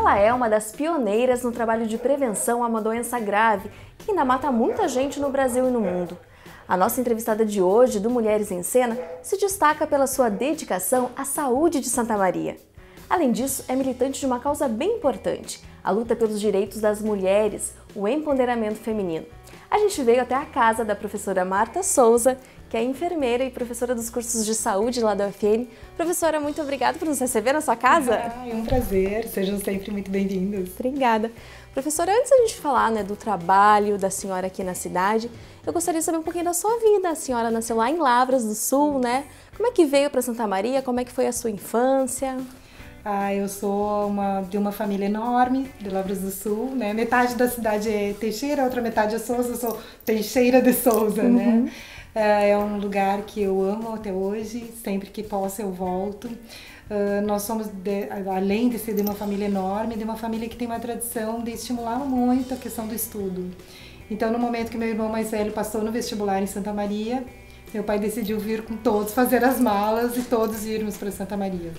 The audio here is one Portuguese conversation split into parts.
Ela é uma das pioneiras no trabalho de prevenção a uma doença grave que ainda mata muita gente no Brasil e no mundo. A nossa entrevistada de hoje, do Mulheres em Cena, se destaca pela sua dedicação à saúde de Santa Maria. Além disso, é militante de uma causa bem importante, a luta pelos direitos das mulheres, o empoderamento feminino. A gente veio até a casa da professora Marta Souza, que é enfermeira e professora dos cursos de saúde lá da UFN. Professora, muito obrigada por nos receber na sua casa. É um prazer, sejam sempre muito bem-vindos. Obrigada. Professora, antes da gente falar do trabalho da senhora aqui na cidade, eu gostaria de saber um pouquinho da sua vida. A senhora nasceu lá em Lavras do Sul, né? Como é que veio para Santa Maria? Como é que foi a sua infância? Eu sou de uma família enorme de Lavras do Sul, né? Metade da cidade é Teixeira, a outra metade é Souza, eu sou Teixeira de Souza, né? É um lugar que eu amo até hoje, sempre que posso eu volto. Nós somos, além de ser de uma família enorme, de uma família que tem uma tradição de estimular muito a questão do estudo. Então, no momento que meu irmão mais velho passou no vestibular em Santa Maria, meu pai decidiu vir com todos, fazer as malas e todos irmos para Santa Maria.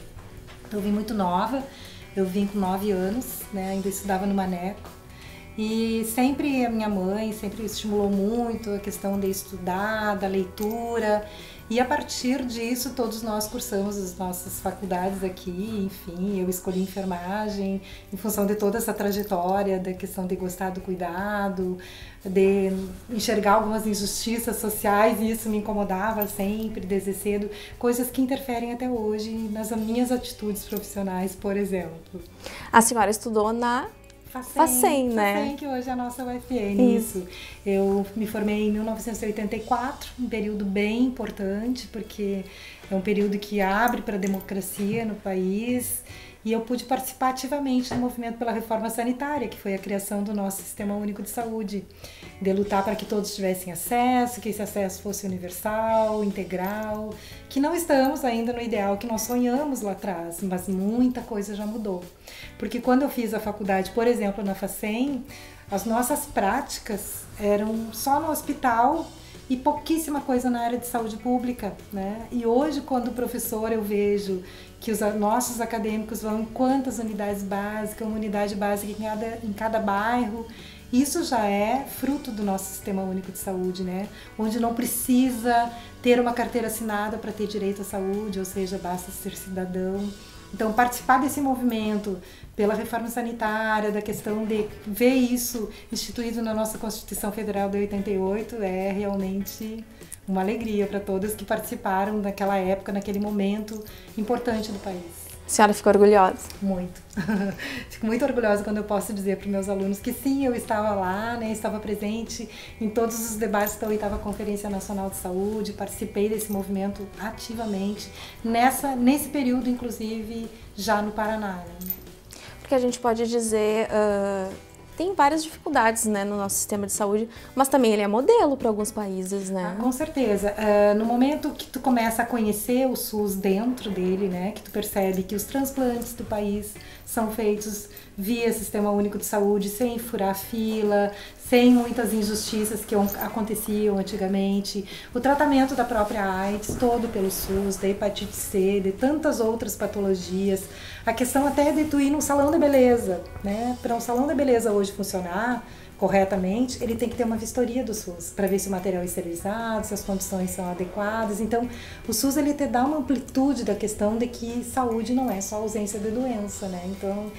Eu vim muito nova, eu vim com 9 anos, né, ainda estudava no Maneco. E sempre a minha mãe sempre estimulou muito a questão de estudar, da leitura. E a partir disso, todos nós cursamos as nossas faculdades aqui, enfim, eu escolhi enfermagem em função de toda essa trajetória, da questão de gostar do cuidado, de enxergar algumas injustiças sociais, e isso me incomodava sempre, desde cedo, coisas que interferem até hoje nas minhas atitudes profissionais, por exemplo. A senhora estudou na FACEM, né? FACEM, que hoje é a nossa UFN, isso. Eu me formei em 1984, um período bem importante, porque é um período que abre para a democracia no país, e eu pude participar ativamente do movimento pela reforma sanitária, que foi a criação do nosso Sistema Único de Saúde, de lutar para que todos tivessem acesso, que esse acesso fosse universal, integral, que não estamos ainda no ideal que nós sonhamos lá atrás, mas muita coisa já mudou. Porque quando eu fiz a faculdade, por exemplo, na FACEM, as nossas práticas eram só no hospital e pouquíssima coisa na área de saúde pública, né? E hoje, quando professor, eu vejo que os nossos acadêmicos vão em quantas unidades básicas, uma unidade básica em cada bairro. Isso já é fruto do nosso Sistema Único de Saúde, né? Onde não precisa ter uma carteira assinada para ter direito à saúde, ou seja, basta ser cidadão. Então, participar desse movimento pela reforma sanitária, da questão de ver isso instituído na nossa Constituição Federal de 88, é realmente uma alegria para todas que participaram naquela época, naquele momento importante do país. A senhora ficou orgulhosa? Muito. Fico muito orgulhosa quando eu posso dizer para os meus alunos que sim, eu estava lá, né, estava presente em todos os debates da 8ª Conferência Nacional de Saúde, participei desse movimento ativamente, nesse período, inclusive, já no Paraná. Né? Porque a gente pode dizer, tem várias dificuldades, né, no nosso sistema de saúde, mas também ele é modelo para alguns países, né? Com certeza. No momento que tu começa a conhecer o SUS dentro dele, né, que tu percebe que os transplantes do país são feitos via Sistema Único de Saúde, sem furar fila, sem muitas injustiças que aconteciam antigamente. O tratamento da própria AIDS, todo pelo SUS, da hepatite C, de tantas outras patologias. A questão até de tu ir num salão de beleza, né? Para um salão de beleza hoje funcionar corretamente, ele tem que ter uma vistoria do SUS, para ver se o material é esterilizado, se as condições são adequadas. Então, o SUS ele te dá uma amplitude da questão de que saúde não é só ausência de doença, né? Então,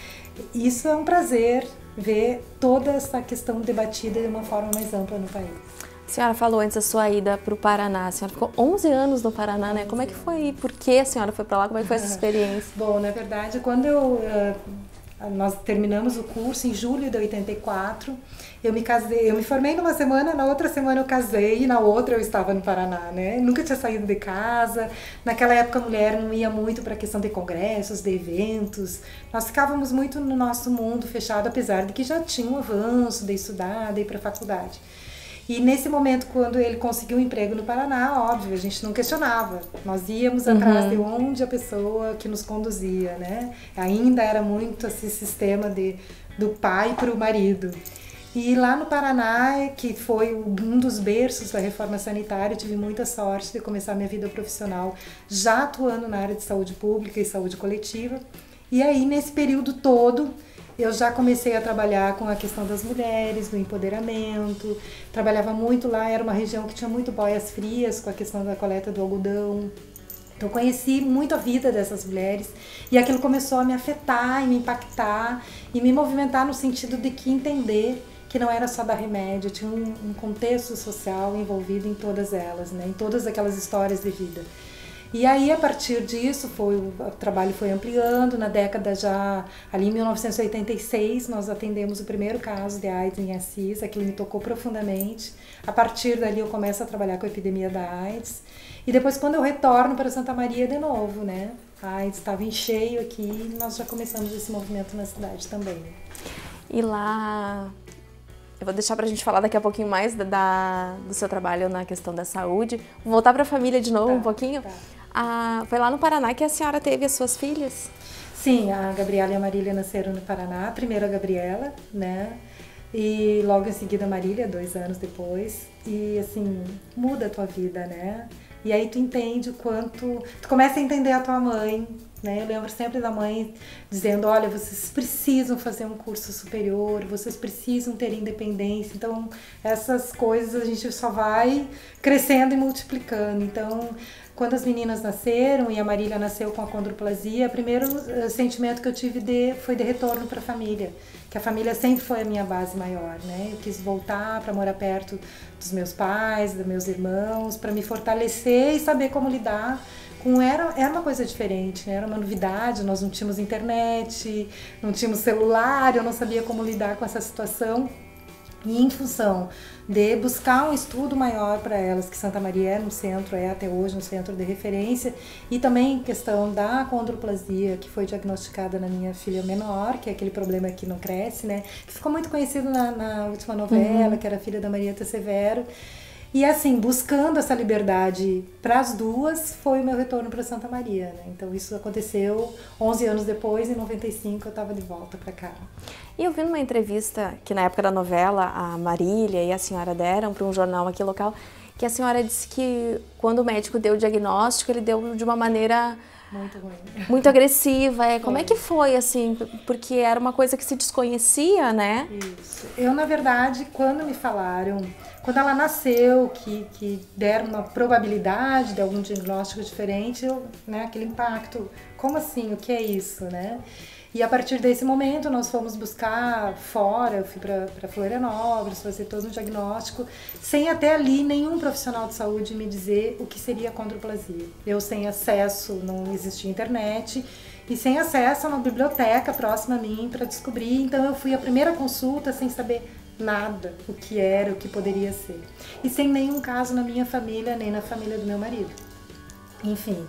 isso é um prazer ver toda essa questão debatida de uma forma mais ampla no país. A senhora falou antes da sua ida para o Paraná, a senhora ficou 11 anos no Paraná, né? Como é que foi? Por que a senhora foi para lá? Como é que foi essa experiência? Bom, na verdade, quando nós terminamos o curso em julho de 84, eu me casei, eu me formei numa semana, na outra semana eu casei e na outra eu estava no Paraná, né? Nunca tinha saído de casa. Naquela época a mulher não ia muito para a questão de congressos, de eventos. Nós ficávamos muito no nosso mundo fechado, apesar de que já tinha um avanço de estudar, de ir para a faculdade. E nesse momento, quando ele conseguiu um emprego no Paraná, óbvio, a gente não questionava. Nós íamos atrás de onde a pessoa que nos conduzia, né? Ainda era muito esse sistema do pai para o marido. E lá no Paraná, que foi um dos berços da reforma sanitária, eu tive muita sorte de começar minha vida profissional já atuando na área de saúde pública e saúde coletiva. E aí, nesse período todo, eu já comecei a trabalhar com a questão das mulheres, do empoderamento. Trabalhava muito lá, era uma região que tinha muito boias frias com a questão da coleta do algodão. Então, conheci muito a vida dessas mulheres e aquilo começou a me afetar e me impactar e me movimentar no sentido de que entender que não era só dar remédio, tinha um contexto social envolvido em todas elas, né? Em todas aquelas histórias de vida. E aí, a partir disso, o trabalho foi ampliando. Na década já, ali em 1986, nós atendemos o primeiro caso de AIDS em Assis, aquilo me tocou profundamente. A partir dali eu começo a trabalhar com a epidemia da AIDS. E depois, quando eu retorno para Santa Maria de novo, né? A AIDS estava em cheio aqui e nós já começamos esse movimento na cidade também. E lá... Eu vou deixar pra gente falar daqui a pouquinho mais do seu trabalho na questão da saúde. Vou voltar pra família de novo um pouquinho. Foi lá no Paraná que a senhora teve as suas filhas? Sim, a Gabriela e a Marília nasceram no Paraná. Primeiro a Gabriela, né? E logo em seguida a Marília, 2 anos depois. E assim, muda a tua vida, né? E aí tu entende o quanto... Tu começa a entender a tua mãe, né? Eu lembro sempre da mãe dizendo, olha, vocês precisam fazer um curso superior, vocês precisam ter independência. Então, essas coisas a gente só vai crescendo e multiplicando. Então, quando as meninas nasceram e a Marília nasceu com a condroplasia, o primeiro sentimento que eu tive foi de retorno para a família, que a família sempre foi a minha base maior, né? Eu quis voltar para morar perto dos meus pais, dos meus irmãos, para me fortalecer e saber como lidar. Era uma coisa diferente, né? Era uma novidade, nós não tínhamos internet, não tínhamos celular, eu não sabia como lidar com essa situação. E em função de buscar um estudo maior para elas, que Santa Maria é até hoje um centro de referência, e também questão da condroplasia, que foi diagnosticada na minha filha menor, que é aquele problema que não cresce, né? Que ficou muito conhecido na última novela, que era a filha da Marieta Severo. E assim, buscando essa liberdade para as duas, foi o meu retorno para Santa Maria, né? Então isso aconteceu 11 anos depois, em 95 eu estava de volta para cá. E eu vi numa entrevista que na época da novela a Marília e a senhora deram para um jornal aqui local, que a senhora disse que quando o médico deu o diagnóstico, ele deu de uma maneira... Muito ruim. Muito agressiva. Como é que foi, assim? Porque era uma coisa que se desconhecia, né? Isso. Eu, na verdade, quando me falaram, quando ela nasceu, que deram uma probabilidade de algum diagnóstico diferente, né, aquele impacto. Como assim? O que é isso, né? E a partir desse momento nós fomos buscar fora, eu fui para Florianópolis fazer todo um diagnóstico, sem até ali nenhum profissional de saúde me dizer o que seria condroplasia. Eu sem acesso, não existia internet, e sem acesso a uma biblioteca próxima a mim para descobrir. Então eu fui a primeira consulta sem saber nada, o que era, o que poderia ser. E sem nenhum caso na minha família, nem na família do meu marido. Enfim...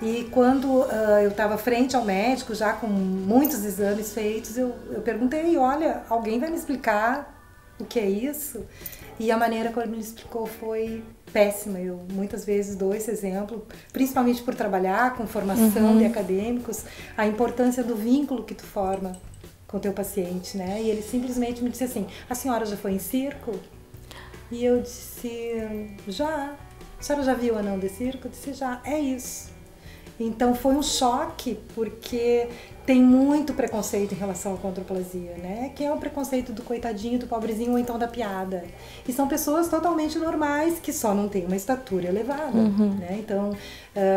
E quando eu estava frente ao médico, já com muitos exames feitos, eu perguntei, olha, alguém vai me explicar o que é isso? E a maneira como ele me explicou foi péssima. Eu muitas vezes dou esse exemplo, principalmente por trabalhar com formação de acadêmicos, a importância do vínculo que tu forma com o teu paciente, né? E ele simplesmente me disse assim, a senhora já foi em circo? E eu disse, já. A senhora já viu o anão de circo? Eu disse, já. É isso. Então foi um choque, porque tem muito preconceito em relação à condroplasia, né? Que é o preconceito do coitadinho, do pobrezinho ou então da piada. E são pessoas totalmente normais que só não têm uma estatura elevada, né? Então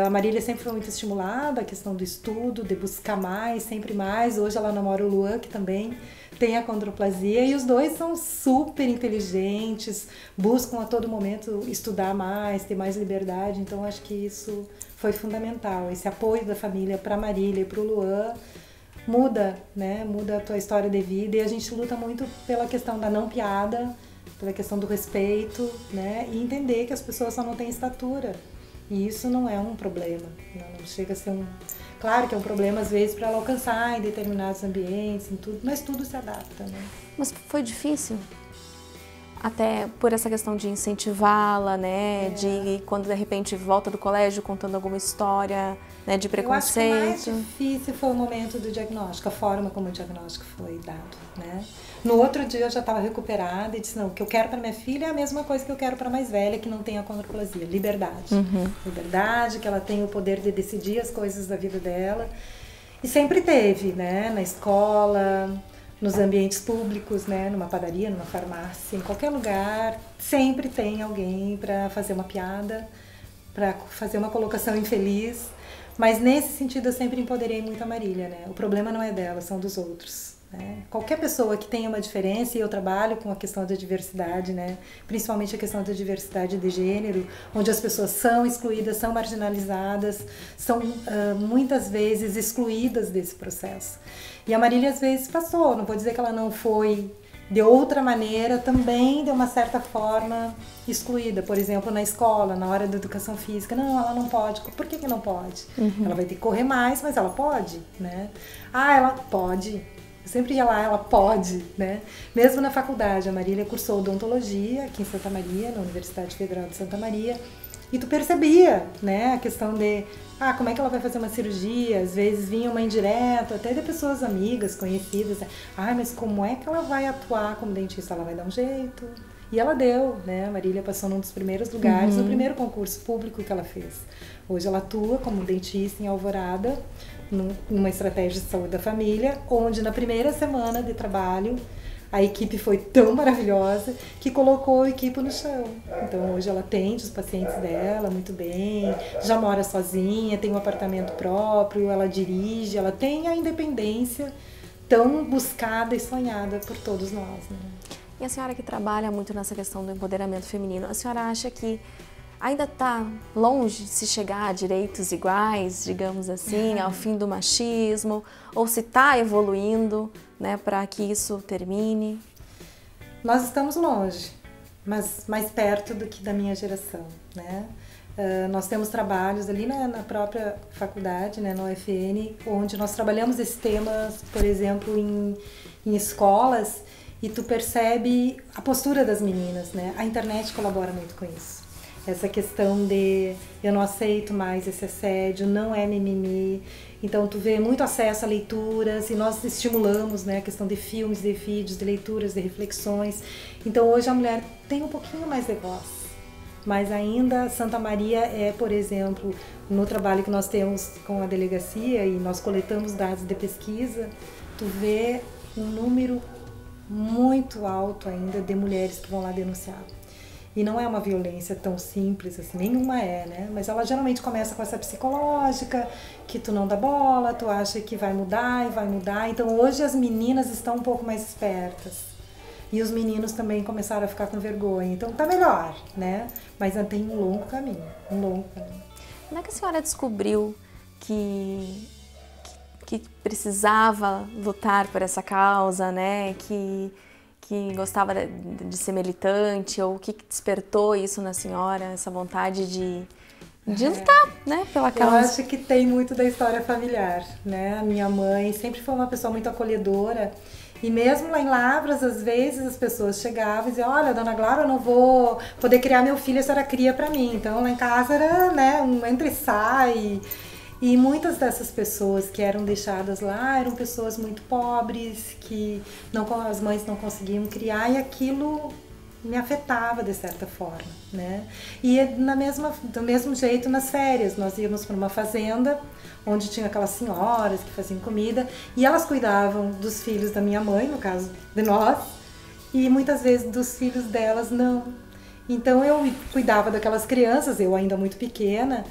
a Marília sempre foi muito estimulada, a questão do estudo, de buscar mais, sempre mais. Hoje ela namora o Luan, que também tem a condroplasia, e os dois são super inteligentes, buscam a todo momento estudar mais, ter mais liberdade. Então acho que isso foi fundamental, esse apoio da família para a Marília e para o Luan muda, né? Muda a tua história de vida, e a gente luta muito pela questão da não piada, pela questão do respeito, né? E entender que as pessoas só não têm estatura, e isso não é um problema, não chega a ser um... Claro que é um problema às vezes para ela alcançar em determinados ambientes, em tudo, mas tudo se adapta, né? Mas foi difícil? Até por essa questão de incentivá-la, né? De quando de repente volta do colégio contando alguma história, né? De preconceito. Eu acho que o mais difícil foi o momento do diagnóstico, a forma como o diagnóstico foi dado, né? No outro dia eu já estava recuperada e disse, não, o que eu quero para minha filha é a mesma coisa que eu quero para a mais velha, que não tem a condroplasia, liberdade. Liberdade, que ela tem o poder de decidir as coisas da vida dela. E sempre teve, né? Na escola... nos ambientes públicos, né? Numa padaria, numa farmácia, em qualquer lugar, sempre tem alguém para fazer uma piada, para fazer uma colocação infeliz. Mas nesse sentido eu sempre empoderei muito a Marília, né? O problema não é dela, são dos outros. Né? Qualquer pessoa que tenha uma diferença, e eu trabalho com a questão da diversidade, né? Principalmente a questão da diversidade de gênero, onde as pessoas são excluídas, são marginalizadas, são muitas vezes excluídas desse processo. E a Marília às vezes passou, não vou dizer que ela não foi de outra maneira, também de uma certa forma excluída. Por exemplo, na escola, na hora da educação física, não, ela não pode. Por que não pode? Ela vai ter que correr mais, mas ela pode, né? Ah, ela pode. Eu sempre ia lá, ela pode, né? Mesmo na faculdade, a Marília cursou odontologia aqui em Santa Maria, na Universidade Federal de Santa Maria, e tu percebia, né, a questão de, como é que ela vai fazer uma cirurgia? Às vezes vinha uma indireta, até de pessoas amigas, conhecidas, mas como é que ela vai atuar como dentista? Ela vai dar um jeito. E ela deu, né? A Marília passou num dos primeiros lugares, no primeiro concurso público que ela fez. Hoje ela atua como dentista em Alvorada, numa estratégia de saúde da família, onde na primeira semana de trabalho a equipe foi tão maravilhosa que colocou a equipe no chão. Então hoje ela atende os pacientes dela muito bem, já mora sozinha, tem um apartamento próprio, ela dirige, ela tem a independência tão buscada e sonhada por todos nós, né? E a senhora que trabalha muito nessa questão do empoderamento feminino, a senhora acha que ainda está longe de se chegar a direitos iguais, digamos assim, ao fim do machismo, ou se está evoluindo, né, para que isso termine? Nós estamos longe, mas mais perto do que da minha geração, né? Nós temos trabalhos ali na própria faculdade, né, na UFN, onde nós trabalhamos esses temas, por exemplo, em escolas, e tu percebe a postura das meninas, né? A internet colabora muito com isso. Essa questão de eu não aceito mais esse assédio, não é mimimi. Então tu vê muito acesso a leituras e nós estimulamos, né, a questão de filmes, de vídeos, de leituras, de reflexões. Então hoje a mulher tem um pouquinho mais de voz. Mas ainda Santa Maria é, por exemplo, no trabalho que nós temos com a delegacia e nós coletamos dados de pesquisa, tu vê um número muito alto ainda de mulheres que vão lá denunciar. E não é uma violência tão simples assim, nenhuma é, né? Mas ela geralmente começa com essa psicológica, que tu não dá bola, tu acha que vai mudar e vai mudar. Então hoje as meninas estão um pouco mais espertas. E os meninos também começaram a ficar com vergonha. Então tá melhor, né? Mas ainda tem um longo caminho, um longo caminho. Como é que a senhora descobriu que precisava lutar por essa causa, né? Que gostava de ser militante, ou o que despertou isso na senhora, essa vontade de lutar, né, pela causa? Eu acho que tem muito da história familiar, né? A minha mãe sempre foi uma pessoa muito acolhedora, e mesmo lá em Lavras, às vezes as pessoas chegavam e diziam, olha, dona Glória, eu não vou poder criar meu filho, a senhora cria pra mim. Então lá em casa era, né, um entra e sai. E muitas dessas pessoas que eram deixadas lá eram pessoas muito pobres, que as mães não conseguiam criar, e aquilo me afetava de certa forma, né? E do mesmo jeito nas férias, nós íamos para uma fazenda onde tinha aquelas senhoras que faziam comida e elas cuidavam dos filhos da minha mãe, no caso de nós, e muitas vezes dos filhos delas não. Então eu cuidava daquelas crianças, eu ainda muito pequena,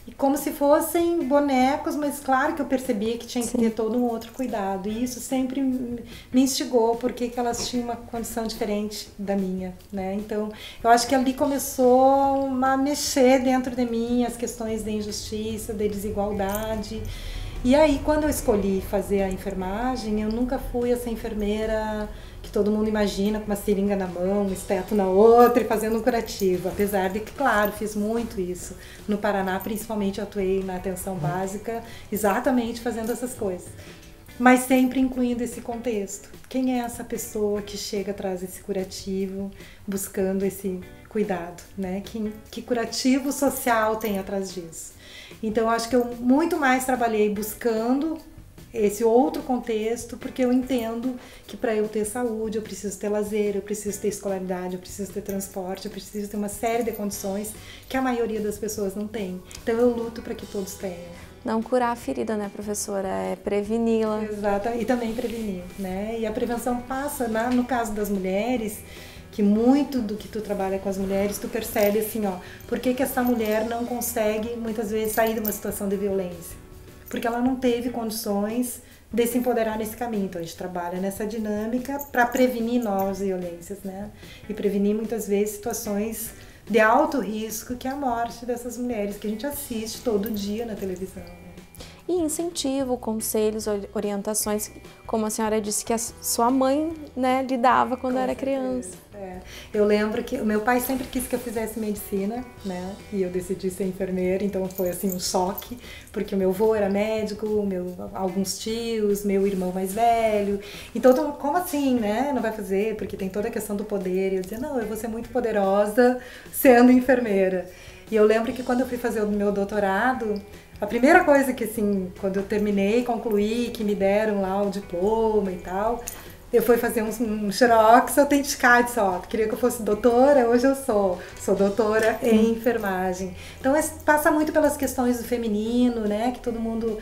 e como se fossem bonecos, mas claro que eu percebia que tinha que ter todo um outro cuidado. E isso sempre me instigou, porque elas tinham uma condição diferente da minha, né? Então, eu acho que ali começou a mexer dentro de mim as questões de injustiça, de desigualdade. E aí, quando eu escolhi fazer a enfermagem, eu nunca fui essa enfermeira que todo mundo imagina, com uma seringa na mão, um esteto na outra e fazendo um curativo. Apesar de que, claro, fiz muito isso. No Paraná, principalmente, eu atuei na atenção básica, exatamente fazendo essas coisas. Mas sempre incluindo esse contexto. Quem é essa pessoa que chega atrás desse curativo, buscando esse cuidado, né? Que curativo social tem atrás disso? Então, eu acho que eu muito mais trabalhei buscando esse outro contexto, porque eu entendo que para eu ter saúde, eu preciso ter lazer, eu preciso ter escolaridade, eu preciso ter transporte, eu preciso ter uma série de condições que a maioria das pessoas não tem. Então eu luto para que todos tenham. Não curar a ferida, né, professora? É preveni-la. Exato, e também prevenir, né? E a prevenção passa, no caso das mulheres, que muito do que tu trabalha com as mulheres, tu percebe assim, ó, por que essa mulher não consegue, muitas vezes, sair de uma situação de violência? Porque ela não teve condições de se empoderar nesse caminho. Então, a gente trabalha nessa dinâmica para prevenir novas violências, né? E prevenir, muitas vezes, situações de alto risco, que é a morte dessas mulheres, que a gente assiste todo dia na televisão. E incentivo, conselhos, orientações, como a senhora disse que a sua mãe, né, lhe dava quando era criança. É. Eu lembro que o meu pai sempre quis que eu fizesse medicina, né, e eu decidi ser enfermeira, então foi assim um choque, porque o meu avô era médico, alguns tios, meu irmão mais velho, então como assim, né, não vai fazer, porque tem toda a questão do poder, e eu dizia, não, eu vou ser muito poderosa sendo enfermeira. E eu lembro que quando eu fui fazer o meu doutorado, a primeira coisa que, assim, quando eu terminei, concluí, que me deram lá o diploma e tal, eu fui fazer um xerox autenticado só. Queria que eu fosse doutora, hoje eu sou doutora em enfermagem. Então, passa muito pelas questões do feminino, né, que todo mundo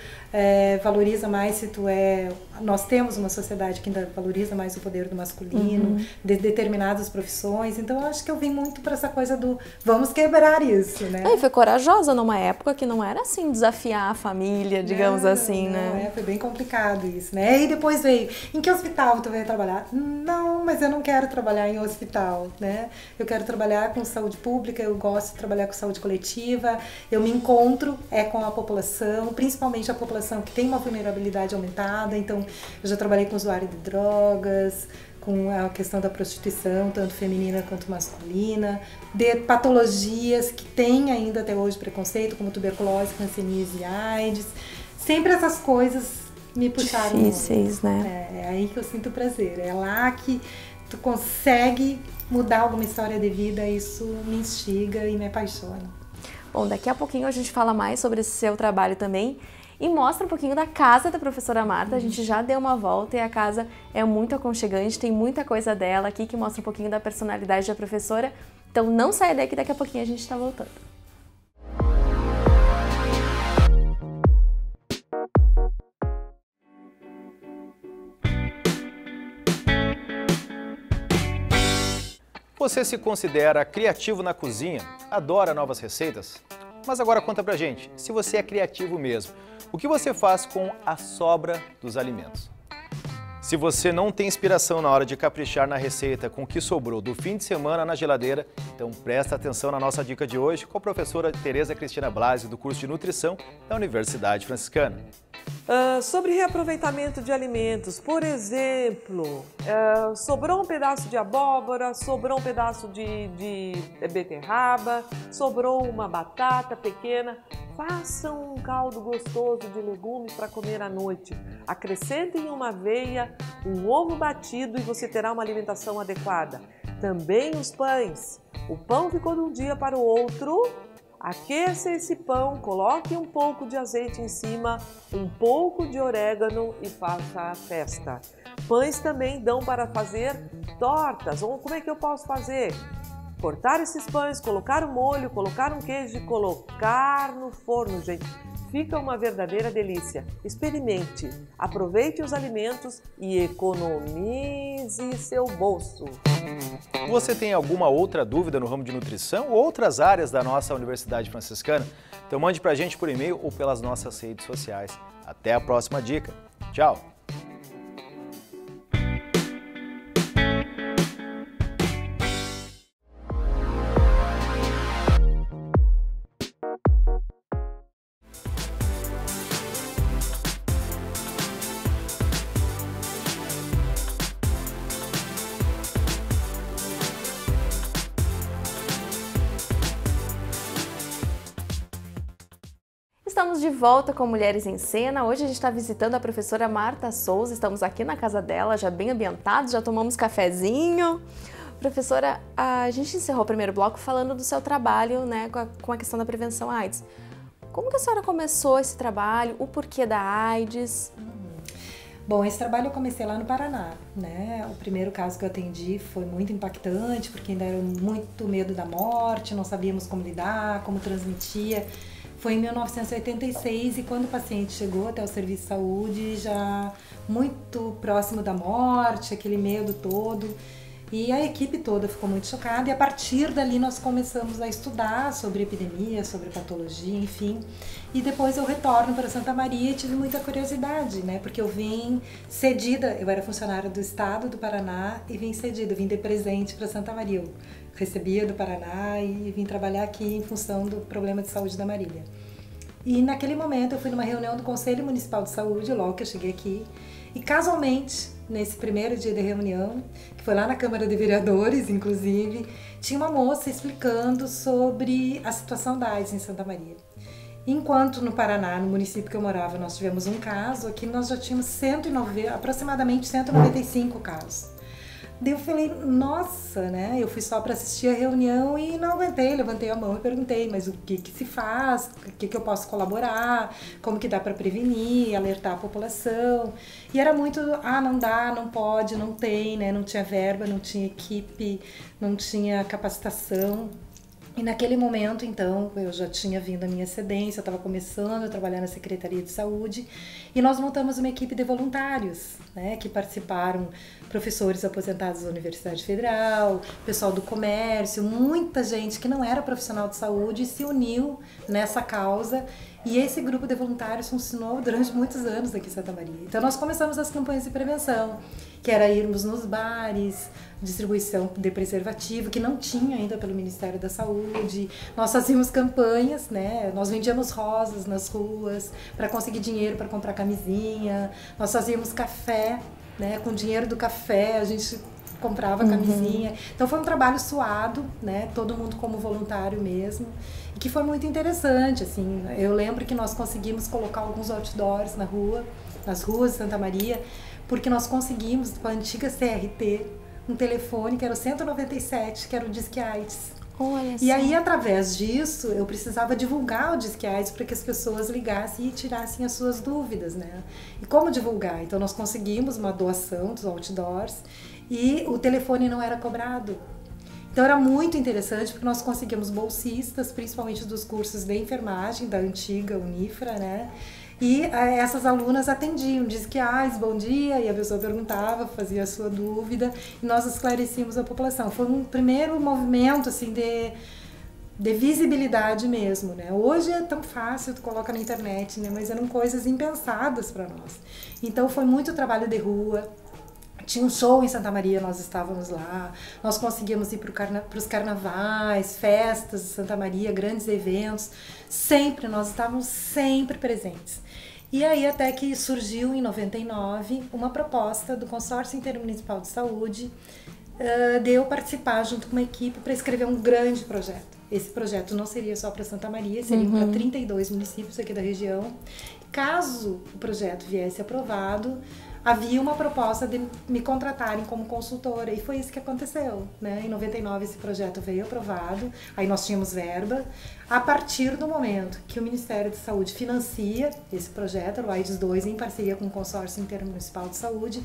valoriza mais se tu é... Nós temos uma sociedade que ainda valoriza mais o poder do masculino, de determinadas profissões, então eu acho que eu vim muito para essa coisa do vamos quebrar isso, né? E foi corajosa numa época que não era assim desafiar a família, digamos assim, né? Foi bem complicado isso, né? E depois veio, em que hospital tu veio trabalhar? Não, mas eu não quero trabalhar em hospital, né? Eu quero trabalhar com saúde pública, eu gosto de trabalhar com saúde coletiva, eu me encontro com a população, principalmente a população que tem uma vulnerabilidade aumentada, então eu já trabalhei com usuário de drogas, com a questão da prostituição, tanto feminina quanto masculina, de patologias que têm ainda até hoje preconceito, como tuberculose, hanseníase e AIDS. Sempre essas coisas me puxaram. Difíceis, né? É aí que eu sinto prazer, é lá que tu consegue mudar alguma história de vida, isso me instiga e me apaixona. Bom, daqui a pouquinho a gente fala mais sobre esse seu trabalho também e mostra um pouquinho da casa da professora Marta. A gente já deu uma volta e a casa é muito aconchegante, tem muita coisa dela aqui que mostra um pouquinho da personalidade da professora. Então não saia daqui, daqui a pouquinho a gente está voltando. Você se considera criativo na cozinha? Adora novas receitas? Mas agora conta pra gente, se você é criativo mesmo, o que você faz com a sobra dos alimentos? Se você não tem inspiração na hora de caprichar na receita com o que sobrou do fim de semana na geladeira, então presta atenção na nossa dica de hoje com a professora Tereza Cristina Blasi, do curso de Nutrição da Universidade Franciscana. Sobre reaproveitamento de alimentos, por exemplo, sobrou um pedaço de abóbora, sobrou um pedaço de beterraba, sobrou uma batata pequena, façam um caldo gostoso de legumes para comer à noite. Acrescentem uma aveia, um ovo batido e você terá uma alimentação adequada. Também os pães. O pão ficou de um dia para o outro. Aqueça esse pão, coloque um pouco de azeite em cima, um pouco de orégano e faça a festa. Pães também dão para fazer tortas. Ou como é que eu posso fazer? Cortar esses pães, colocar o molho, colocar um queijo e colocar no forno, gente. Fica uma verdadeira delícia. Experimente, aproveite os alimentos e economize seu bolso. Você tem alguma outra dúvida no ramo de nutrição ou outras áreas da nossa Universidade Franciscana? Então mande pra gente por e-mail ou pelas nossas redes sociais. Até a próxima dica. Tchau! Estamos de volta com Mulheres em Cena. Hoje a gente está visitando a professora Marta Souza. Estamos aqui na casa dela, já bem ambientados, já tomamos cafezinho. Professora, a gente encerrou o primeiro bloco falando do seu trabalho, né, com a questão da prevenção à AIDS. Como que a senhora começou esse trabalho? O porquê da AIDS? Bom, esse trabalho eu comecei lá no Paraná, né? O primeiro caso que eu atendi foi muito impactante, porque ainda era muito medo da morte, não sabíamos como lidar, como transmitia. foi em 1986 e quando o paciente chegou até o serviço de saúde, já muito próximo da morte, aquele medo todo. E a equipe toda ficou muito chocada e a partir dali nós começamos a estudar sobre epidemia, sobre patologia, enfim. E depois eu retorno para Santa Maria e tive muita curiosidade, né? Porque eu vim cedida, eu era funcionária do estado do Paraná e vim cedida, vim de presente para Santa Maria. Eu recebia do Paraná e vim trabalhar aqui em função do problema de saúde da Marília. E naquele momento eu fui numa reunião do Conselho Municipal de Saúde, logo que eu cheguei aqui, e casualmente, nesse primeiro dia de reunião, que foi lá na Câmara de Vereadores, inclusive, tinha uma moça explicando sobre a situação da AIDS em Santa Maria. Enquanto no Paraná, no município que eu morava, nós tivemos um caso, aqui nós já tínhamos aproximadamente 195 casos. Daí eu falei, nossa, né? Eu fui só para assistir a reunião e não aguentei, levantei a mão e perguntei, mas o que se faz, o que eu posso colaborar, como que dá para prevenir, alertar a população. E era muito, não dá, não pode, não tem, né? Não tinha verba, não tinha equipe, não tinha capacitação. E naquele momento, então, eu já tinha vindo a minha excedência, eu estava começando a trabalhar na Secretaria de Saúde e nós montamos uma equipe de voluntários, né, que participaram professores aposentados da Universidade Federal, pessoal do comércio, muita gente que não era profissional de saúde se uniu nessa causa e esse grupo de voluntários funcionou durante muitos anos aqui em Santa Maria. Então nós começamos as campanhas de prevenção, que era irmos nos bares, distribuição de preservativo, que não tinha ainda pelo Ministério da Saúde. Nós fazíamos campanhas, né? Nós vendíamos rosas nas ruas para conseguir dinheiro para comprar camisinha. Nós fazíamos café, né? Com o dinheiro do café a gente comprava camisinha. Então foi um trabalho suado, né? Todo mundo como voluntário mesmo. E que foi muito interessante, assim. Eu lembro que nós conseguimos colocar alguns outdoors na rua, nas ruas de Santa Maria, porque nós conseguimos, com a antiga CRT, um telefone que era o 197, que era o Disque AIDS. Olha e aí, através disso, eu precisava divulgar o Disque AIDS para que as pessoas ligassem e tirassem as suas dúvidas, né? E como divulgar? Então, nós conseguimos uma doação dos outdoors e o telefone não era cobrado. Então, era muito interessante porque nós conseguimos bolsistas, principalmente dos cursos de enfermagem da antiga Unifra, né? E essas alunas atendiam, diz que, bom dia, e a pessoa perguntava, fazia a sua dúvida, e nós esclarecíamos a população. Foi um primeiro movimento, assim, de visibilidade mesmo, né? Hoje é tão fácil, tu coloca na internet, né? Mas eram coisas impensadas para nós. Então, foi muito trabalho de rua. Tinha um show em Santa Maria, nós estávamos lá, nós conseguíamos ir para os carnavais, festas de Santa Maria, grandes eventos, nós estávamos sempre presentes. E aí até que surgiu em 99 uma proposta do Consórcio Intermunicipal de Saúde de eu participar junto com uma equipe para escrever um grande projeto. Esse projeto não seria só para Santa Maria, seria para 32 municípios aqui da região. Caso o projeto viesse aprovado, havia uma proposta de me contratarem como consultora e foi isso que aconteceu, né? Em 99 esse projeto veio aprovado, aí nós tínhamos verba. A partir do momento que o Ministério da Saúde financia esse projeto, o AIDS 2, em parceria com o Consórcio Intermunicipal de Saúde,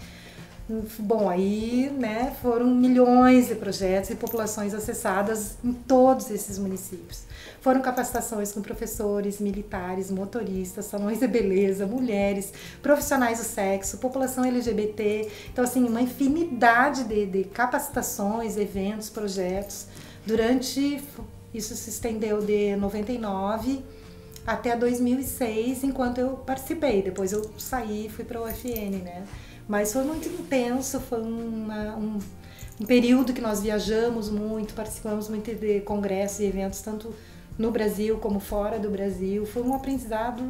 bom, aí, né, foram milhões de projetos e populações acessadas em todos esses municípios. Foram capacitações com professores, militares, motoristas, salões de beleza, mulheres, profissionais do sexo, população LGBT. Então, assim, uma infinidade de capacitações, eventos, projetos. Isso se estendeu de 99 até 2006, enquanto eu participei. Depois eu saí e fui para o UFN, né? Mas foi muito intenso, foi um período que nós viajamos muito, participamos muito de congressos e eventos, tanto no Brasil como fora do Brasil. Foi um aprendizado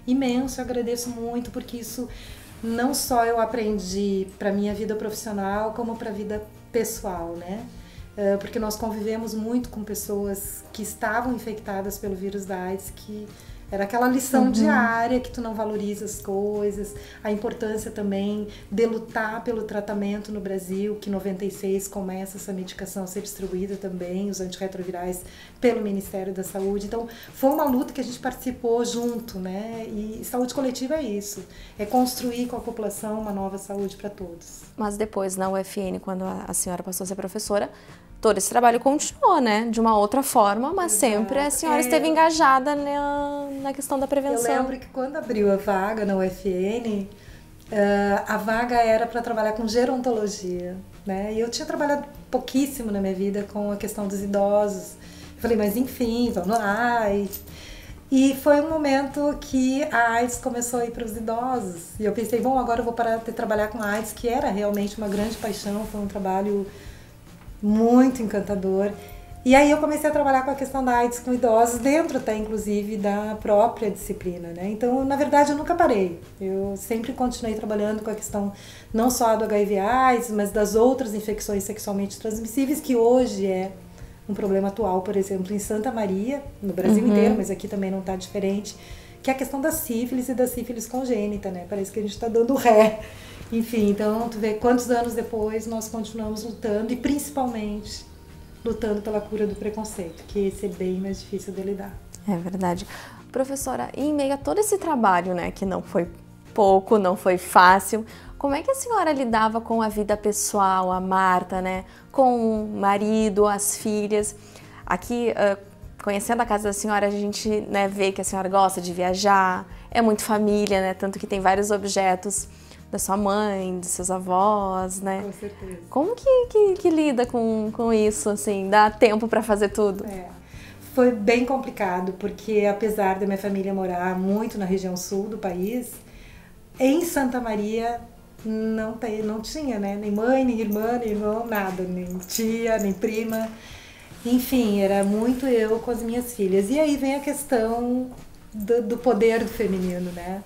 imenso, eu agradeço muito, porque isso não só eu aprendi para a minha vida profissional, como para a vida pessoal, né? Porque nós convivemos muito com pessoas que estavam infectadas pelo vírus da AIDS, que era aquela lição diária que tu não valoriza as coisas, a importância também de lutar pelo tratamento no Brasil, que em 96 começa essa medicação a ser distribuída também, os antirretrovirais, pelo Ministério da Saúde. Então, foi uma luta que a gente participou junto, né? E saúde coletiva é isso, é construir com a população uma nova saúde para todos. Mas depois, na UFN, quando a senhora passou a ser professora, todo esse trabalho continuou, né? De uma outra forma, mas sempre a senhora esteve engajada na questão da prevenção. Eu lembro que quando abriu a vaga na UFN, a vaga era para trabalhar com gerontologia, né? E eu tinha trabalhado pouquíssimo na minha vida com a questão dos idosos. Eu falei, mas enfim, vamos lá. E foi um momento que a AIDS começou a ir para os idosos. E eu pensei, bom, agora eu vou parar de trabalhar com a AIDS, que era realmente uma grande paixão, foi um trabalho muito encantador. E aí eu comecei a trabalhar com a questão da AIDS com idosos, dentro até inclusive da própria disciplina, né? Então, na verdade, eu nunca parei. Eu sempre continuei trabalhando com a questão não só do HIV/AIDS, mas das outras infecções sexualmente transmissíveis, que hoje é um problema atual, por exemplo, em Santa Maria, no Brasil inteiro, mas aqui também não está diferente, que é a questão da sífilis e da sífilis congênita, né? Parece que a gente está dando ré. Enfim, então, tu vê quantos anos depois nós continuamos lutando e principalmente lutando pela cura do preconceito, que esse é bem mais difícil de lidar. É verdade. Professora, em meio a todo esse trabalho, né, que não foi pouco, não foi fácil, como é que a senhora lidava com a vida pessoal, a Marta, né, com o marido, as filhas? Aqui, conhecendo a casa da senhora, a gente, né, vê que a senhora gosta de viajar, é muito família, né, tanto que tem vários objetos da sua mãe, dos seus avós, né? Com certeza. Como que lida com isso, assim? Dá tempo para fazer tudo? Foi bem complicado, porque apesar da minha família morar muito na região sul do país, em Santa Maria não tinha, né? Nem mãe, nem irmã, nem irmão, nada. Nem tia, nem prima. Enfim, era muito eu com as minhas filhas. E aí vem a questão do poder do feminino, né?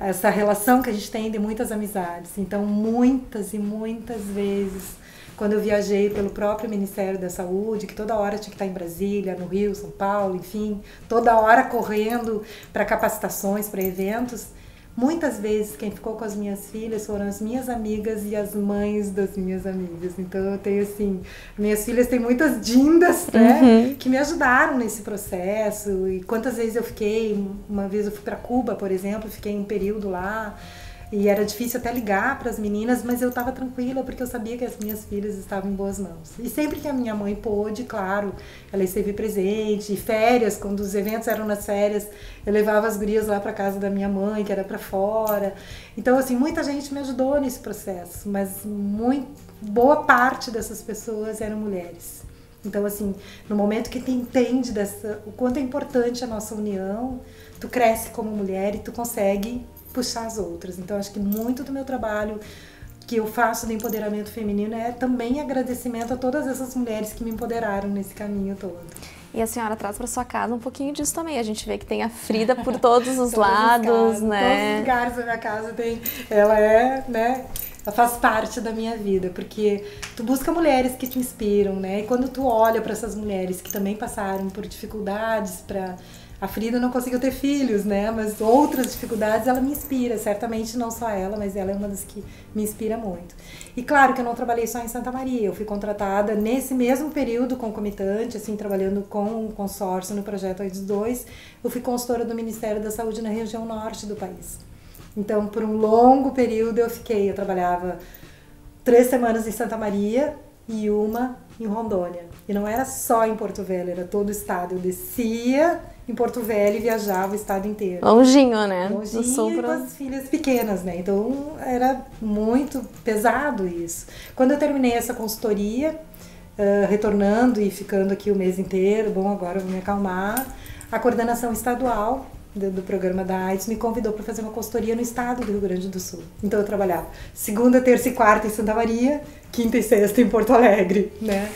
Essa relação que a gente tem de muitas amizades. Então, muitas e muitas vezes, quando eu viajei pelo próprio Ministério da Saúde, que toda hora tinha que estar em Brasília, no Rio, São Paulo, enfim, toda hora correndo para capacitações, para eventos, muitas vezes quem ficou com as minhas filhas foram as minhas amigas e as mães das minhas amigas. Então eu tenho assim, minhas filhas têm muitas dindas, né, que me ajudaram nesse processo. E quantas vezes eu fiquei, uma vez eu fui para Cuba, por exemplo, fiquei um período lá. E era difícil até ligar para as meninas, mas eu estava tranquila porque eu sabia que as minhas filhas estavam em boas mãos. E sempre que a minha mãe pôde, claro, ela esteve presente. E férias, quando os eventos eram nas férias, eu levava as gurias lá para casa da minha mãe, que era para fora. Então, assim, muita gente me ajudou nesse processo, mas boa parte dessas pessoas eram mulheres. Então, assim, no momento que tu entende o quanto é importante a nossa união, tu cresce como mulher e tu consegue puxar as outras. Então, acho que muito do meu trabalho que eu faço de empoderamento feminino é também agradecimento a todas essas mulheres que me empoderaram nesse caminho todo. E a senhora traz para sua casa um pouquinho disso também. A gente vê que tem a Frida por todos os lados, né? Todos os lugares da minha casa tem. Ela é, né? Ela faz parte da minha vida, porque tu busca mulheres que te inspiram, né? E quando tu olha para essas mulheres que também passaram por dificuldades a Frida não conseguiu ter filhos, né? Mas outras dificuldades ela me inspira. Certamente não só ela, mas ela é uma das que me inspira muito. E claro que eu não trabalhei só em Santa Maria. Eu fui contratada nesse mesmo período concomitante, assim, trabalhando com o consórcio no projeto AIDS 2. Eu fui consultora do Ministério da Saúde na região norte do país. Então, por um longo período eu trabalhava 3 semanas em Santa Maria e uma em Rondônia. E não era só em Porto Velho, era todo o estado. Eu descia em Porto Velho e viajava o estado inteiro. Longinho, né? Longinho e com as filhas pequenas, né? Então era muito pesado isso. Quando eu terminei essa consultoria, retornando e ficando aqui o mês inteiro, bom, agora eu vou me acalmar, a coordenação estadual do programa da AIDS me convidou para fazer uma consultoria no estado do Rio Grande do Sul. Então eu trabalhava segunda, terça e quarta em Santa Maria, quinta e sexta em Porto Alegre, né?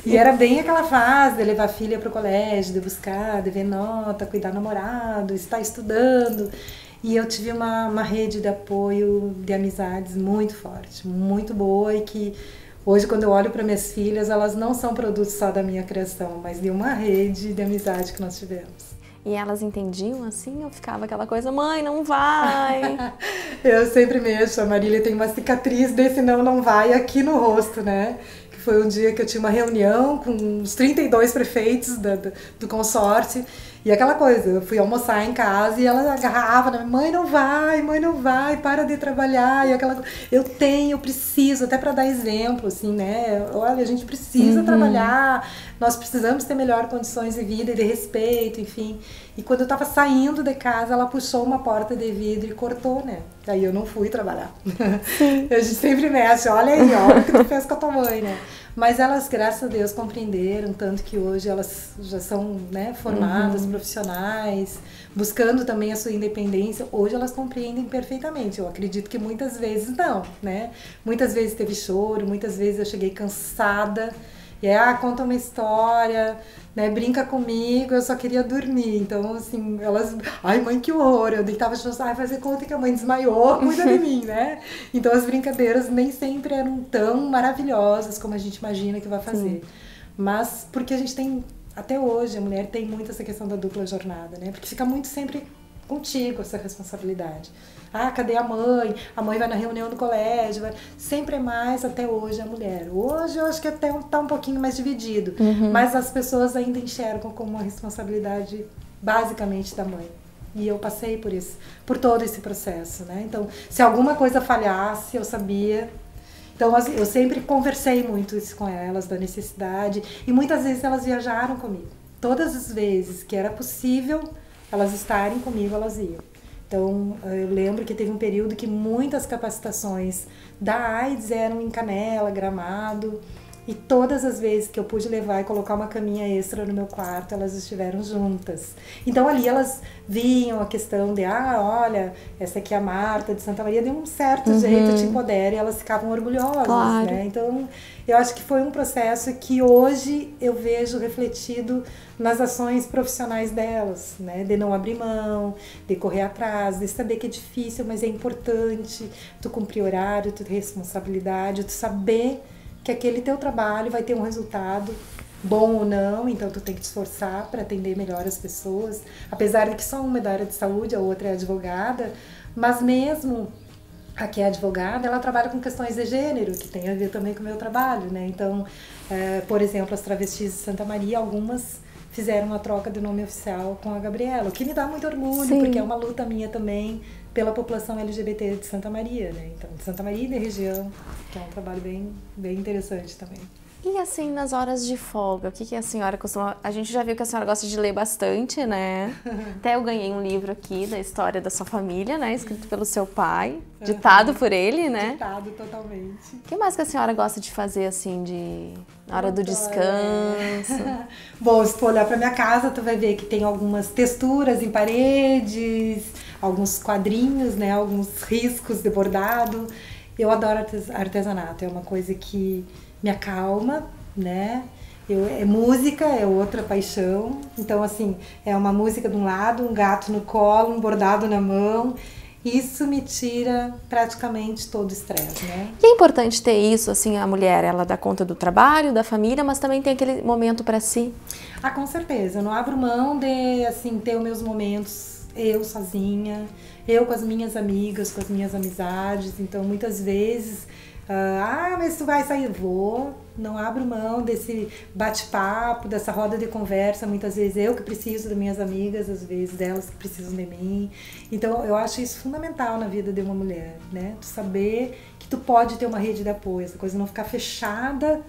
E era bem aquela fase de levar a filha para o colégio, de buscar, de ver nota, cuidar do namorado, estar estudando. E eu tive uma rede de apoio, de amizades muito forte, muito boa, e que hoje, quando eu olho para minhas filhas, elas não são produtos só da minha criação, mas de uma rede de amizade que nós tivemos. E elas entendiam assim, ou ficava aquela coisa, mãe, não vai? Eu sempre mexo, a Marília tem uma cicatriz desse não vai aqui no rosto, né? Que foi um dia que eu tinha uma reunião com uns 32 prefeitos do consórcio, E aquela coisa, eu fui almoçar em casa e ela agarrava, mãe não vai, para de trabalhar. E aquela eu preciso, até para dar exemplo, assim, né? Olha, a gente precisa trabalhar, nós precisamos ter melhor condições de vida e de respeito, enfim. E quando eu tava saindo de casa, ela puxou uma porta de vidro e cortou, né? Aí eu não fui trabalhar. A gente sempre mexe, olha aí, olha o que tu fez com a tua mãe, né? Mas elas, graças a Deus, compreenderam, tanto que hoje elas já são, né, formadas, profissionais, buscando também a sua independência. Hoje elas compreendem perfeitamente. Eu acredito que muitas vezes não, né? Muitas vezes teve choro, muitas vezes eu cheguei cansada. E conta uma história, né, brinca comigo, eu só queria dormir. Então, assim, elas... Ai, mãe, que horror! Eu deitava chorando, fazer conta que a mãe desmaiou, cuida de mim, né? Então, as brincadeiras nem sempre eram tão maravilhosas como a gente imagina que vai fazer. Mas porque a gente tem... Até hoje, a mulher tem muito essa questão da dupla jornada, né? Porque fica muito sempre contigo essa responsabilidade. Cadê a mãe? A mãe vai na reunião do colégio. Sempre é mais, até hoje, a mulher. Hoje eu acho que até tá um pouquinho mais dividido. Mas as pessoas ainda enxergam como uma responsabilidade basicamente da mãe. E eu passei por todo esse processo, né? Então, se alguma coisa falhasse, eu sabia. Então, eu sempre conversei muito isso com elas, da necessidade. E muitas vezes elas viajaram comigo. Todas as vezes que era possível elas estarem comigo, elas iam. Então, eu lembro que teve um período que muitas capacitações da AIDS eram em Canela, Gramado, e todas as vezes que eu pude levar e colocar uma caminha extra no meu quarto, elas estiveram juntas. Então, ali elas viam a questão de, olha, essa aqui é a Marta de Santa Maria, de um certo jeito te empodera, e elas ficavam orgulhosas, né? Então, eu acho que foi um processo que hoje eu vejo refletido nas ações profissionais delas, né? De não abrir mão, de correr atrás, de saber que é difícil, mas é importante tu cumprir horário, tu ter responsabilidade, tu saber que aquele teu trabalho vai ter um resultado bom ou não, então tu tem que te esforçar para atender melhor as pessoas, apesar de que só uma é da área de saúde, a outra é advogada, mas mesmo a que é advogada, ela trabalha com questões de gênero, que tem a ver também com o meu trabalho, né? Então, por exemplo, as travestis de Santa Maria, algumas fizeram uma troca de nome oficial com a Gabriela, o que me dá muito orgulho, porque é uma luta minha também pela população LGBT de Santa Maria, né? Então, de Santa Maria e da região, que é um trabalho bem interessante também. E assim, nas horas de folga, o que a senhora costuma... A gente já viu que a senhora gosta de ler bastante, né? Até eu ganhei um livro aqui da história da sua família, né? Escrito pelo seu pai, ditado por ele, né? Ditado totalmente. O que mais que a senhora gosta de fazer, assim, na hora do descanso? Bom, se tu olhar pra minha casa, tu vai ver que tem algumas texturas em paredes, alguns quadrinhos, né? Alguns riscos de bordado. Eu adoro artesanato, é uma coisa que me acalma, né? Música é outra paixão. Então, assim, é uma música de um lado, um gato no colo, um bordado na mão. Isso me tira praticamente todo o estresse, né? E é importante ter isso, assim, a mulher, ela dá conta do trabalho, da família, mas também tem aquele momento para si. Com certeza. Eu não abro mão de, assim, ter os meus momentos, eu sozinha, eu com as minhas amigas, com as minhas amizades. Então, muitas vezes... mas tu vai sair? Vou, não abro mão desse bate-papo, dessa roda de conversa, muitas vezes eu que preciso das minhas amigas, às vezes elas que precisam de mim. Então eu acho isso fundamental na vida de uma mulher, né? Tu saber que tu pode ter uma rede de apoio, essa coisa não ficar fechada,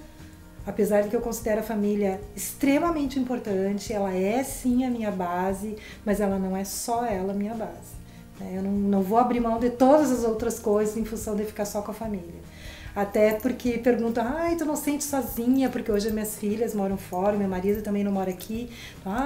apesar de que eu considero a família extremamente importante, ela é sim a minha base, mas ela não é só ela a minha base. Né? Eu não vou abrir mão de todas as outras coisas em função de ficar só com a família. Até porque perguntam, tu não sente sozinha, porque hoje as minhas filhas moram fora, meu marido também não mora aqui.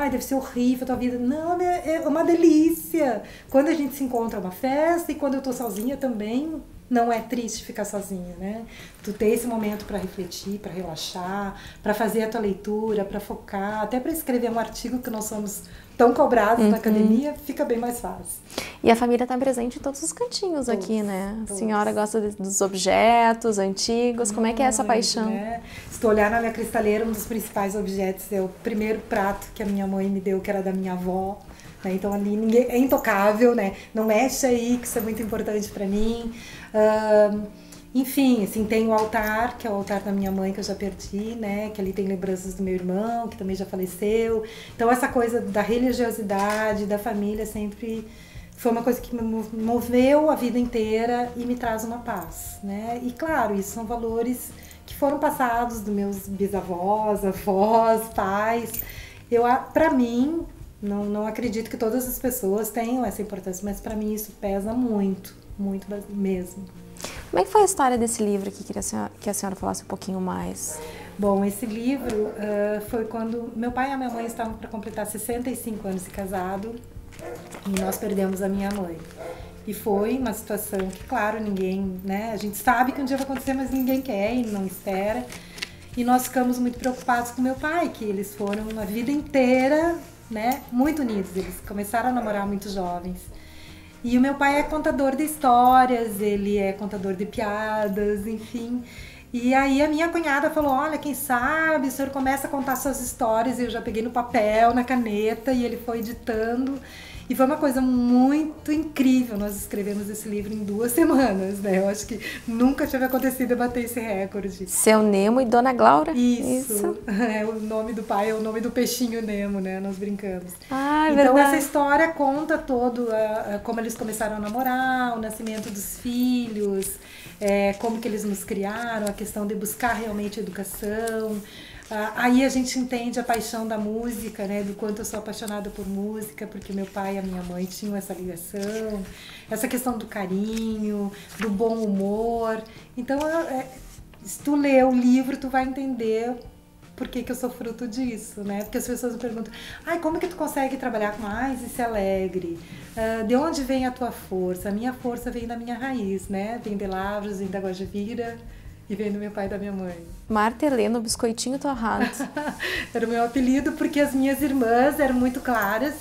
Deve ser horrível a tua vida. Não, é uma delícia. Quando a gente se encontra é uma festa, e quando eu tô sozinha também não é triste ficar sozinha, né? Tu ter esse momento para refletir, para relaxar, para fazer a tua leitura, para focar, até para escrever um artigo que nós somos tão cobrados na academia, fica bem mais fácil. E a família está presente em todos os cantinhos aqui, né? A senhora gosta dos objetos antigos, como é que é essa paixão? Né? Se tu olhar na minha cristaleira, um dos principais objetos é o primeiro prato que a minha mãe me deu, que era da minha avó. Né? Então ali ninguém é intocável, né? Não mexe aí, que isso é muito importante para mim. Enfim, assim, tem o altar, que é o altar da minha mãe, que eu já perdi, né? Que ali tem lembranças do meu irmão, que também já faleceu. Então, essa coisa da religiosidade, da família, sempre foi uma coisa que me moveu a vida inteira e me traz uma paz, né? E, claro, isso são valores que foram passados dos meus bisavós, avós, pais. Para mim, não acredito que todas as pessoas tenham essa importância, mas para mim isso pesa muito, muito mesmo. Como é que foi a história desse livro que queria que a senhora falasse um pouquinho mais? Bom, esse livro foi quando meu pai e a minha mãe estavam para completar 65 anos de casado e nós perdemos a minha mãe. E foi uma situação que, claro, ninguém, né? A gente sabe que um dia vai acontecer, mas ninguém quer e não espera. E nós ficamos muito preocupados com meu pai, que eles foram uma vida inteira, né, muito unidos. Eles começaram a namorar muito jovens. E o meu pai é contador de histórias, ele é contador de piadas, enfim. E aí a minha cunhada falou, olha, quem sabe o senhor começa a contar suas histórias. E eu já peguei no papel, na caneta, e ele foi editando. E foi uma coisa muito incrível, nós escrevemos esse livro em 2 semanas, né? Eu acho que nunca tinha acontecido eu bater esse recorde. Seu Nemo e Dona Glaura? Isso. É, o nome do pai é o nome do peixinho Nemo, né? Nós brincamos. Ah, é então verdade. Essa história conta todo como eles começaram a namorar, o nascimento dos filhos, como que eles nos criaram, a questão de buscar realmente educação. Aí a gente entende a paixão da música, né? Do quanto eu sou apaixonada por música, porque meu pai e a minha mãe tinham essa ligação, essa questão do carinho, do bom humor. Então, se tu ler o livro, tu vai entender por que eu sou fruto disso, né? Porque as pessoas me perguntam, como que tu consegue trabalhar com mais e ser alegre? De onde vem a tua força? A minha força vem da minha raiz, né? Vem de Lavras, vem da Guajavira. E vem do meu pai e da minha mãe. Marta Helena, o biscoitinho torrado. Era o meu apelido porque as minhas irmãs eram muito claras,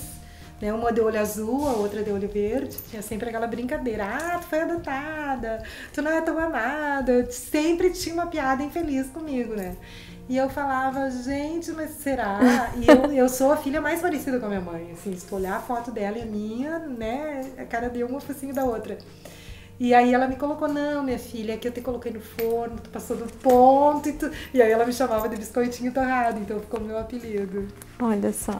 né? Uma de olho azul, a outra de olho verde. Tinha sempre aquela brincadeira. Tu foi adotada, tu não é tão amada. Sempre tinha uma piada infeliz comigo, né? E eu falava, gente, mas será? E eu sou a filha mais parecida com a minha mãe. Assim, se tu olhar a foto dela e a minha, né? A cara de uma focinho da outra. E aí ela me colocou, não, minha filha, aqui eu te coloquei no forno, tu passou do ponto. E aí ela me chamava de biscoitinho torrado, então ficou meu apelido. Olha só.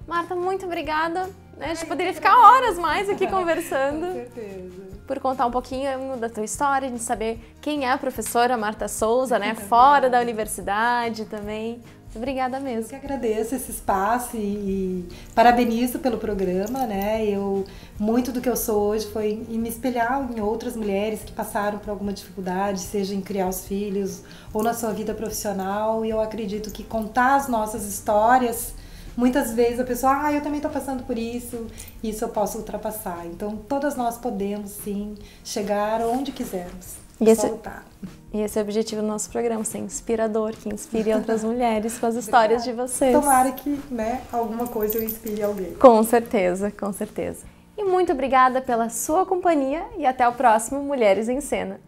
Marta, muito obrigada. A gente poderia ficar horas mais aqui conversando. Com certeza. Por contar um pouquinho da tua história, de saber quem é a professora Marta Souza, né? Fora da universidade também. Obrigada mesmo. Eu que agradeço esse espaço e parabenizo pelo programa, né? Muito do que eu sou hoje foi em me espelhar em outras mulheres que passaram por alguma dificuldade, seja em criar os filhos ou na sua vida profissional. E eu acredito que contar as nossas histórias, muitas vezes a pessoa, eu também estou passando por isso eu posso ultrapassar. Então, todas nós podemos, sim, chegar onde quisermos. E esse é o objetivo do nosso programa, ser inspirador, que inspire outras mulheres com as histórias de vocês. Tomara que, né, alguma coisa eu inspire alguém. Com certeza, com certeza. E muito obrigada pela sua companhia e até o próximo Mulheres em Cena.